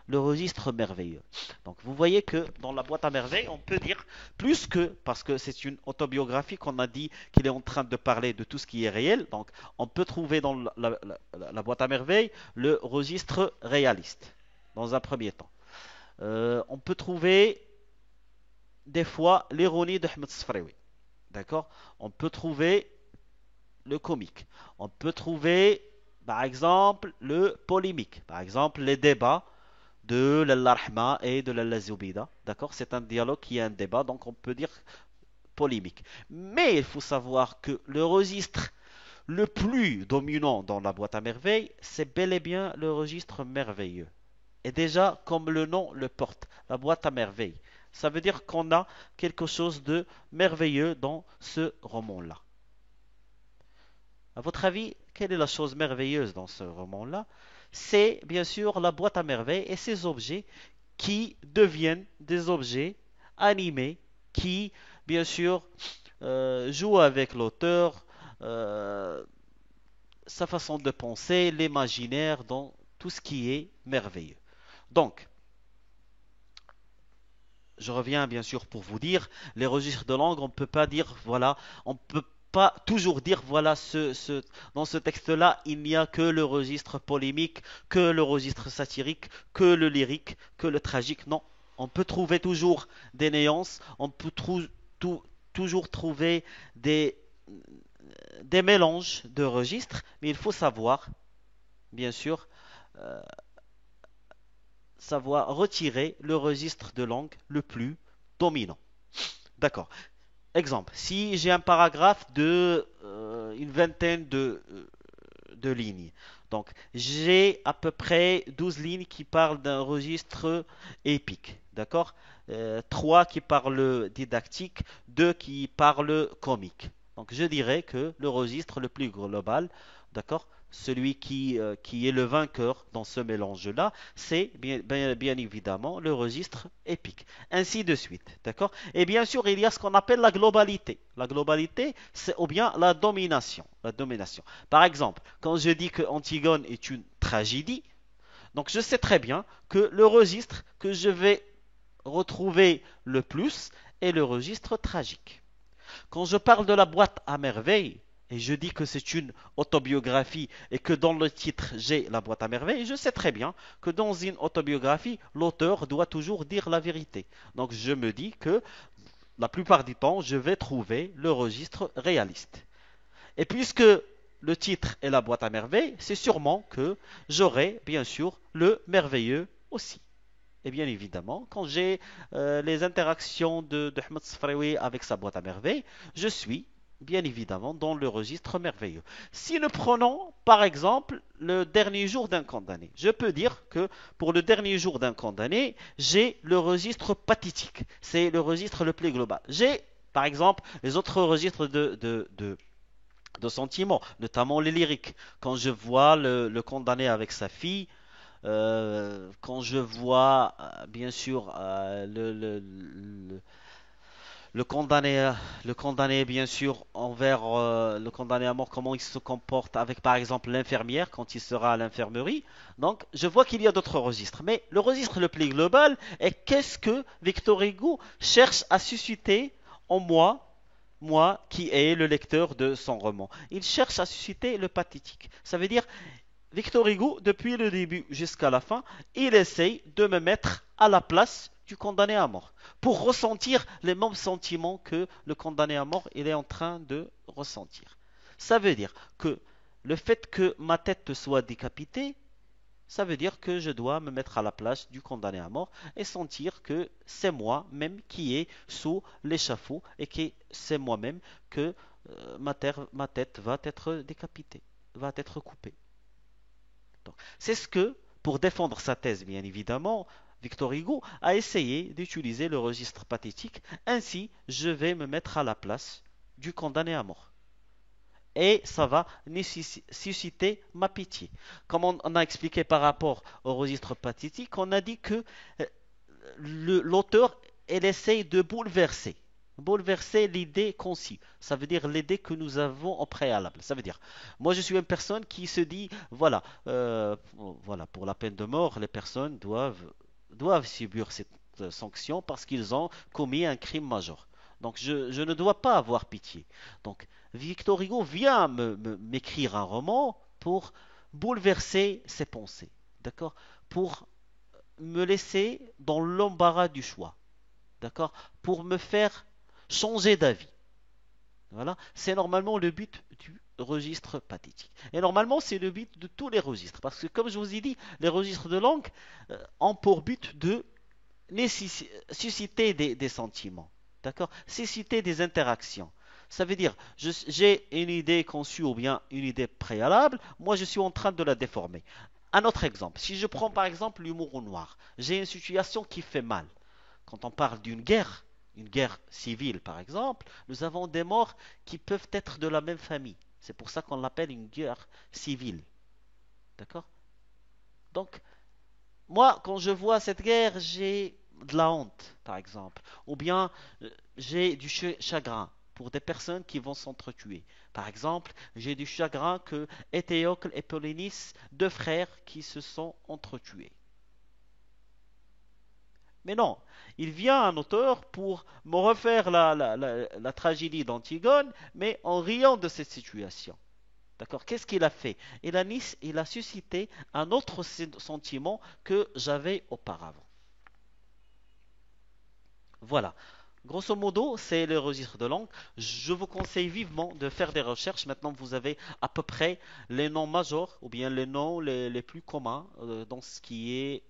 Le registre merveilleux. Donc vous voyez que dans la boîte à merveilles, on peut dire plus que, parce que c'est une autobiographie qu'on a dit qu'il est en train de parler de tout ce qui est réel, donc on peut trouver dans la boîte à merveilles le registre réaliste, dans un premier temps. On peut trouver des fois l'ironie de Ahmed Sfraoui. D'accord? On peut trouver le comique. On peut trouver, par exemple, le polémique. Par exemple, les débats de l'Allah et de l'Allah Zubida. D'accord? C'est un dialogue qui est un débat, donc on peut dire polémique. Mais il faut savoir que le registre le plus dominant dans la boîte à merveilles, c'est bel et bien le registre merveilleux. Et déjà, comme le nom le porte, la boîte à merveilles, ça veut dire qu'on a quelque chose de merveilleux dans ce roman-là. À votre avis, quelle est la chose merveilleuse dans ce roman-là? C'est bien sûr la boîte à merveilles et ses objets qui deviennent des objets animés qui, bien sûr, jouent avec l'auteur, euh, sa façon de penser, l'imaginaire dans tout ce qui est merveilleux. Donc, je reviens bien sûr pour vous dire, les registres de langue, on ne peut pas dire, voilà, on peut pas toujours dire, voilà, dans ce texte-là, il n'y a que le registre polémique, que le registre satirique, que le lyrique, que le tragique. Non, on peut trouver toujours des néances, on peut toujours trouver des, des mélanges de registres, mais il faut savoir, bien sûr, euh, savoir retirer le registre de langue le plus dominant. D'accord. Exemple, si j'ai un paragraphe de une vingtaine de lignes, donc j'ai à peu près 12 lignes qui parlent d'un registre épique, d'accord? 3 qui parlent didactique, 2 qui parlent comique. Donc je dirais que le registre le plus global, d'accord? Celui qui est le vainqueur dans ce mélange-là, c'est bien évidemment le registre épique. Ainsi de suite, d'accord? Et bien sûr, il y a ce qu'on appelle la globalité. La globalité, c'est ou bien la domination. La domination. Par exemple, quand je dis que Antigone est une tragédie, donc je sais très bien que le registre que je vais retrouver le plus est le registre tragique. Quand je parle de la boîte à merveilles, et je dis que c'est une autobiographie et que dans le titre j'ai la boîte à merveilles, je sais très bien que dans une autobiographie, l'auteur doit toujours dire la vérité. Donc je me dis que la plupart du temps, je vais trouver le registre réaliste. Et puisque le titre est la boîte à merveilles, c'est sûrement que j'aurai bien sûr le merveilleux aussi. Et bien évidemment, quand j'ai les interactions de Ahmed Sfraoui avec sa boîte à merveilles, je suis bien évidemment, dans le registre merveilleux. Si nous prenons, par exemple, le dernier jour d'un condamné, je peux dire que pour le dernier jour d'un condamné, j'ai le registre pathétique. C'est le registre le plus global. J'ai, par exemple, les autres registres de sentiments, notamment les lyriques. Quand je vois le condamné avec sa fille, quand je vois, bien sûr, le condamné, le condamné, bien sûr, envers le condamné à mort, comment il se comporte avec, par exemple, l'infirmière quand il sera à l'infirmerie. Donc, je vois qu'il y a d'autres registres. Mais le registre le plus global est qu'est-ce que Victor Hugo cherche à susciter en moi, moi qui est le lecteur de son roman. Il cherche à susciter le pathétique. Ça veut dire, Victor Hugo, depuis le début jusqu'à la fin, il essaye de me mettre à la place du condamné à mort pour ressentir les mêmes sentiments que le condamné à mort il est en train de ressentir. Ça veut dire que le fait que ma tête soit décapitée, ça veut dire que je dois me mettre à la place du condamné à mort et sentir que c'est moi-même qui est sous l'échafaud et que c'est moi-même que ma tête va être décapitée, va être coupée. C'est ce que, pour défendre sa thèse bien évidemment, Victor Hugo a essayé d'utiliser le registre pathétique. Ainsi, je vais me mettre à la place du condamné à mort. Et ça va susciter ma pitié. Comme on a expliqué par rapport au registre pathétique, on a dit que l'auteur, elle essaye de bouleverser l'idée conçue. Ça veut dire l'idée que nous avons au préalable. Ça veut dire, moi je suis une personne qui se dit, voilà, voilà, pour la peine de mort, les personnes doivent subir cette sanction parce qu'ils ont commis un crime majeur. Donc je ne dois pas avoir pitié. Donc Victor Hugo vient m'écrire un roman pour bouleverser ses pensées. D'accord? Pour me laisser dans l'embarras du choix. D'accord? Pour me faire changer d'avis. Voilà, c'est normalement le but du registre pathétique. Et normalement, c'est le but de tous les registres. Parce que, comme je vous ai dit, les registres de langue ont pour but de susciter des sentiments. D'accord? Susciter des interactions. Ça veut dire, j'ai une idée conçue ou bien une idée préalable, moi je suis en train de la déformer. Un autre exemple, si je prends par exemple l'humour noir, j'ai une situation qui fait mal. Quand on parle une guerre civile par exemple, nous avons des morts qui peuvent être de la même famille. C'est pour ça qu'on l'appelle une guerre civile. D'accord? Donc, moi, quand je vois cette guerre, j'ai de la honte, par exemple. Ou bien, j'ai du chagrin pour des personnes qui vont s'entretuer. Par exemple, j'ai du chagrin que Éthéocle et Polynice, deux frères qui se sont entretués. Mais non, il vient un auteur pour me refaire la tragédie d'Antigone, mais en riant de cette situation. D'accord? Qu'est-ce qu'il a fait? Il a suscité un autre sentiment que j'avais auparavant. Voilà. Grosso modo, c'est le registre de langue. Je vous conseille vivement de faire des recherches. Maintenant, vous avez à peu près les noms majeurs ou bien les noms les plus communs dans ce qui est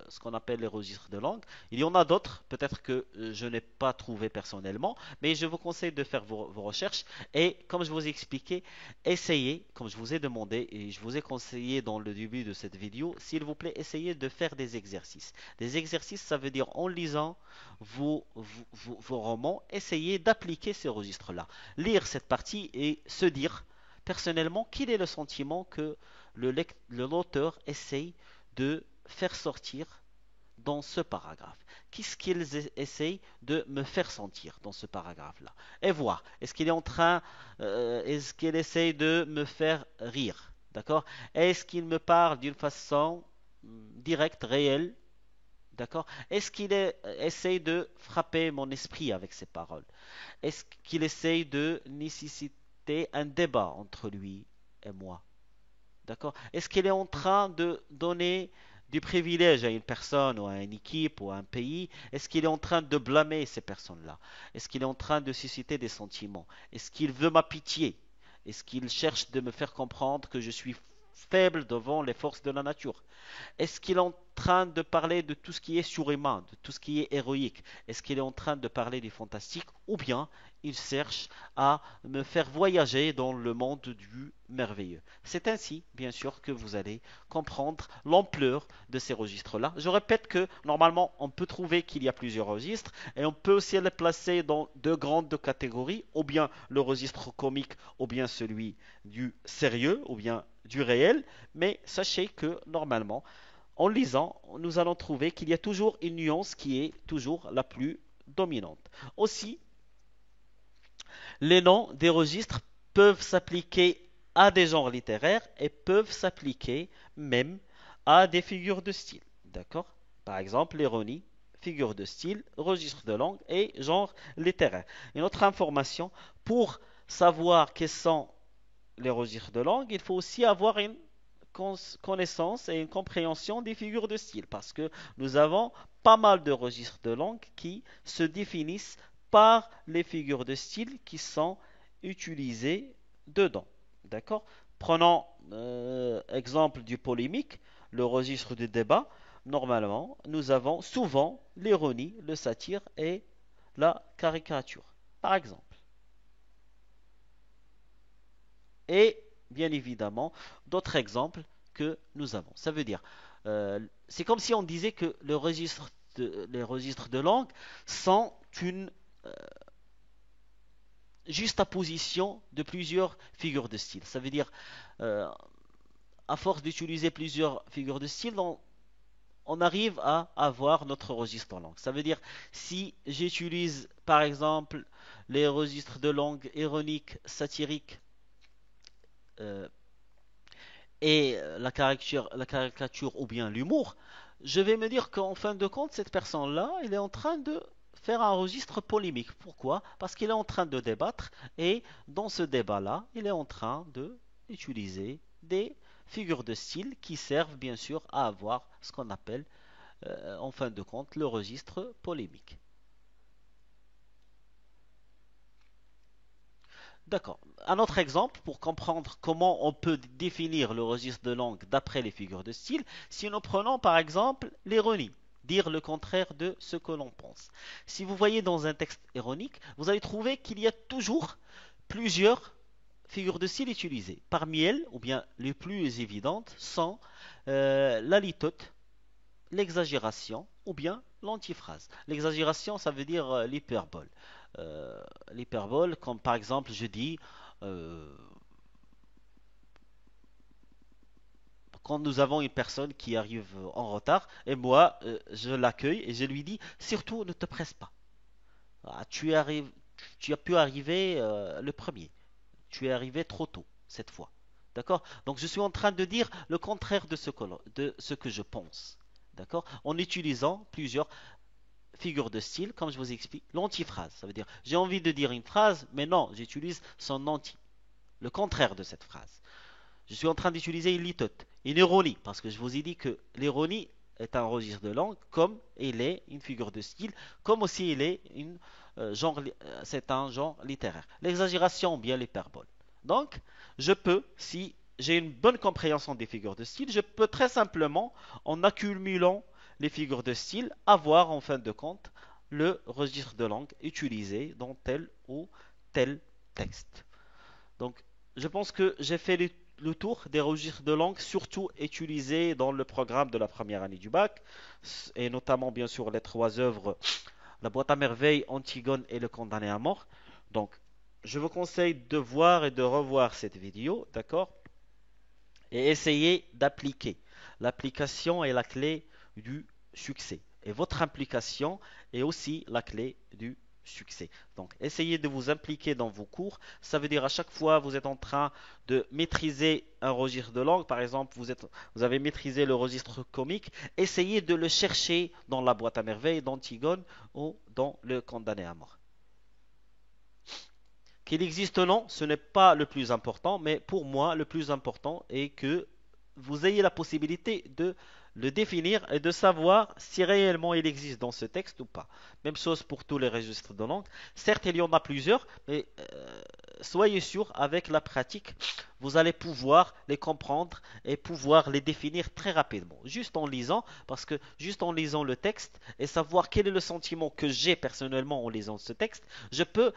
ce qu'on appelle les registres de langue. Il y en a d'autres, peut-être que je n'ai pas trouvé personnellement, mais je vous conseille de faire vos recherches. Et comme je vous ai expliqué, essayez, comme je vous ai demandé et je vous ai conseillé dans le début de cette vidéo, s'il vous plaît, essayez de faire des exercices. Des exercices, ça veut dire en lisant vos romans, essayez d'appliquer ces registres-là. Lire cette partie et se dire personnellement quel est le sentiment que l'auteur essaye de faire sortir dans ce paragraphe. Qu'est-ce qu'il essaye de me faire sentir dans ce paragraphe-là? Et voir, est-ce qu'il essaye de me faire rire? D'accord? Est-ce qu'il me parle d'une façon directe, réelle? D'accord? Est-ce qu'il essaye de frapper mon esprit avec ses paroles? Est-ce qu'il essaye de nécessiter un débat entre lui et moi? D'accord? Est-ce qu'il est en train de donner du privilège à une personne ou à une équipe ou à un pays? Est-ce qu'il est en train de blâmer ces personnes-là? Est-ce qu'il est en train de susciter des sentiments? Est-ce qu'il veut ma pitié? Est-ce qu'il cherche de me faire comprendre que je suis faible devant les forces de la nature? Est-ce qu'il est en train de parler de tout ce qui est surhumain, de tout ce qui est héroïque? Est-ce qu'il est en train de parler du fantastique? Ou bien il cherche à me faire voyager dans le monde du merveilleux? C'est ainsi, bien sûr, que vous allez comprendre l'ampleur de ces registres-là. Je répète que normalement, on peut trouver qu'il y a plusieurs registres et on peut aussi les placer dans deux grandes catégories, ou bien le registre comique, ou bien celui du sérieux, ou bien du réel. Mais sachez que normalement, en lisant, nous allons trouver qu'il y a toujours une nuance qui est toujours la plus dominante. Aussi, les noms des registres peuvent s'appliquer à des genres littéraires et peuvent s'appliquer même à des figures de style. D'accord? Par exemple, l'ironie, figure de style, registre de langue et genre littéraire. Une autre information, pour savoir quels sont les registres de langue, il faut aussi avoir une connaissance et une compréhension des figures de style parce que nous avons pas mal de registres de langue qui se définissent par les figures de style qui sont utilisées dedans. D'accord? Prenons exemple du polémique, le registre du débat. Normalement, nous avons souvent l'ironie, le satire et la caricature, par exemple. Et bien évidemment d'autres exemples que nous avons. Ça veut dire, c'est comme si on disait que les registres de langue sont une juxtaposition de plusieurs figures de style. Ça veut dire, euh, à force d'utiliser plusieurs figures de style, on arrive à avoir notre registre en langue. Ça veut dire, si j'utilise par exemple les registres de langue ironique, satirique, euh, et la caricature ou bien l'humour, je vais me dire qu'en fin de compte, cette personne-là, il est en train de faire un registre polémique. Pourquoi? Parce qu'il est en train de débattre et dans ce débat-là, il est en train de utiliser des figures de style qui servent bien sûr à avoir ce qu'on appelle en fin de compte le registre polémique. D'accord. Un autre exemple pour comprendre comment on peut définir le registre de langue d'après les figures de style, si nous prenons par exemple l'ironie, dire le contraire de ce que l'on pense. Si vous voyez dans un texte ironique, vous allez trouver qu'il y a toujours plusieurs figures de style utilisées. Parmi elles, ou bien les plus évidentes, sont la litote, l'exagération ou bien l'antiphrase. L'exagération, ça veut dire l'hyperbole. Euh, L'hyperbole, comme par exemple, je dis, euh, quand nous avons une personne qui arrive en retard, et moi, je l'accueille et je lui dis, surtout, ne te presse pas. Ah, tu as pu arriver le premier. Tu es arrivé trop tôt, cette fois. D'accord? Donc, je suis en train de dire le contraire de ce que je pense. D'accord? En utilisant plusieurs figure de style, comme je vous explique, l'antiphrase. Ça veut dire, j'ai envie de dire une phrase, mais non, j'utilise son anti, le contraire de cette phrase. Je suis en train d'utiliser une litote, une ironie, parce que je vous ai dit que l'ironie est un registre de langue, comme il est une figure de style, comme aussi il est c'est un genre littéraire. L'exagération, bien l'hyperbole. Donc, je peux, si j'ai une bonne compréhension des figures de style, je peux très simplement, en accumulant les figures de style, avoir en fin de compte le registre de langue utilisé dans tel ou tel texte. Donc, je pense que j'ai fait le tour des registres de langue, surtout utilisés dans le programme de la première année du bac, et notamment bien sûr les trois œuvres, La boîte à merveilles, Antigone et Le condamné à mort. Donc, je vous conseille de voir et de revoir cette vidéo, d'accord? Et essayer d'appliquer. L'application est la clé du succès. Et votre implication est aussi la clé du succès. Donc, essayez de vous impliquer dans vos cours. Ça veut dire à chaque fois vous êtes en train de maîtriser un registre de langue. Par exemple, vous avez maîtrisé le registre comique. Essayez de le chercher dans la boîte à merveilles d'Antigone ou dans le condamné à mort. Qu'il existe ou non, ce n'est pas le plus important, mais pour moi, le plus important est que vous ayez la possibilité de le définir et de savoir si réellement il existe dans ce texte ou pas. Même chose pour tous les registres de langue. Certes, il y en a plusieurs, mais soyez sûr, avec la pratique, vous allez pouvoir les comprendre et pouvoir les définir très rapidement. Juste en lisant, parce que juste en lisant le texte et savoir quel est le sentiment que j'ai personnellement en lisant ce texte, je peux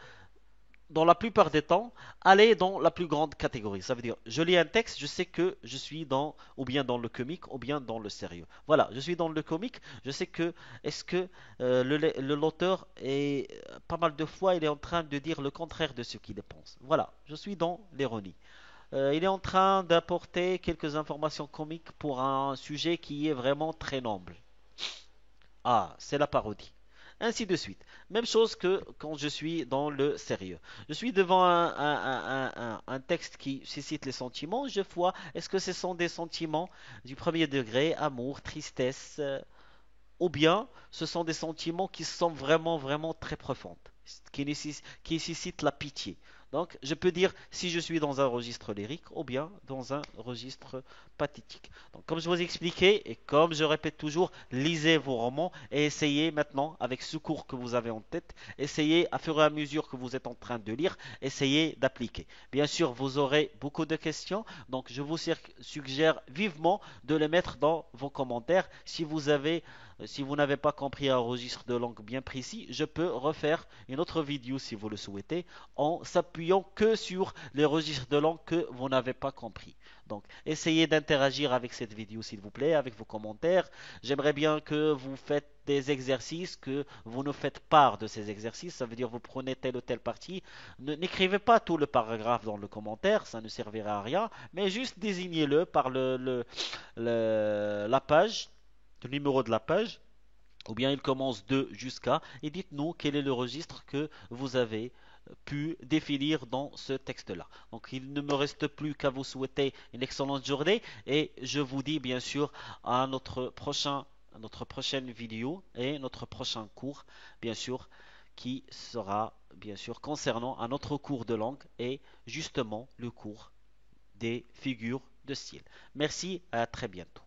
dans la plupart des temps, aller dans la plus grande catégorie. Ça veut dire, je lis un texte, je sais que je suis dans, ou bien dans le comique, ou bien dans le sérieux. Voilà, je suis dans le comique, je sais que, est-ce que l'auteur est, pas mal de fois, il est en train de dire le contraire de ce qu'il pense. Voilà, je suis dans l'ironie. Il est en train d'apporter quelques informations comiques pour un sujet qui est vraiment très noble. Ah, c'est la parodie. Ainsi de suite. Même chose que quand je suis dans le sérieux. Je suis devant un texte qui suscite les sentiments. Je vois, est-ce que ce sont des sentiments du premier degré, amour, tristesse, ou bien ce sont des sentiments qui sont vraiment, vraiment très profonds, qui suscitent la pitié. Donc, je peux dire si je suis dans un registre lyrique ou bien dans un registre pathétique. Donc, comme je vous ai expliqué et comme je répète toujours, lisez vos romans et essayez maintenant, avec ce cours que vous avez en tête, essayez à fur et à mesure que vous êtes en train de lire, essayez d'appliquer. Bien sûr, vous aurez beaucoup de questions, donc je vous suggère vivement de les mettre dans vos commentaires. Si vous n'avez pas compris un registre de langue bien précis, je peux refaire une autre vidéo si vous le souhaitez en s'appuyant que sur les registres de langue que vous n'avez pas compris. Donc, essayez d'interagir avec cette vidéo s'il vous plaît, avec vos commentaires. J'aimerais bien que vous faites des exercices, que vous nous faites part de ces exercices. Ça veut dire vous prenez telle ou telle partie. N'écrivez pas tout le paragraphe dans le commentaire, ça ne servira à rien, mais juste désignez-le par la page, le numéro de la page, ou bien il commence de jusqu'à, et dites-nous quel est le registre que vous avez pu définir dans ce texte-là. Donc il ne me reste plus qu'à vous souhaiter une excellente journée et je vous dis bien sûr à notre prochaine vidéo et notre prochain cours, bien sûr, qui sera bien sûr concernant un autre cours de langue et justement le cours des figures de style. Merci, à très bientôt.